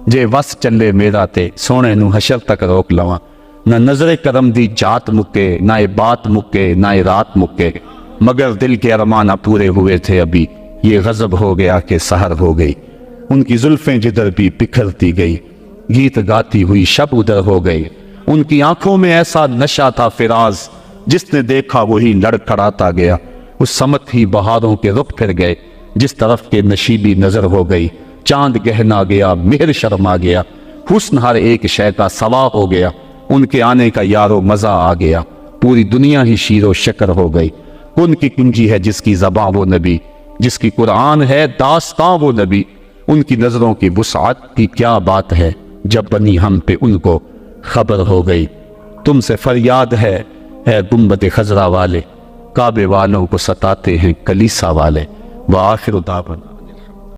جے وس چلے میرا تے سونے نو حشر تک روک لواں۔ نہ نظر کرم دی جات مکے، نہ بات مکے، نہ رات مکے، مگر دل کے ارمانہ پورے ہوئے تھے ابھی، یہ غضب ہو گیا کہ سحر ہو گئی۔ ان کی زلفیں جدھر بھی بکھرتی گئی، گیت گاتی ہوئی شب ادھر ہو گئی۔ ان کی آنکھوں میں ایسا نشہ تھا فراز، جس نے دیکھا وہی لڑکھڑاتا گیا۔ اس سمت ہی بہاروں کے رخ پھر گئے، جس طرف کے نشیبی نظر ہو گئی۔ چاند گہنا گیا، مہر شرما گیا، حسن ہر ایک شے کا سوا ہو گیا۔ ان کے آنے کا یارو مزہ آ گیا، پوری دنیا ہی شیر و شکر ہو گئی۔ کن کی کنجی ہے جس کی زباں وہ نبی، جس کی قرآن ہے داستاں وہ نبی۔ ان کی نظروں کی وسعت کی کیا بات ہے، جب بنی ہم پہ ان کو خبر ہو گئی۔ تم سے فریاد ہے اے گنبد خضرا والے، کعبے والوں کو ستاتے ہیں کلیسا والے۔ وآخر دعوانا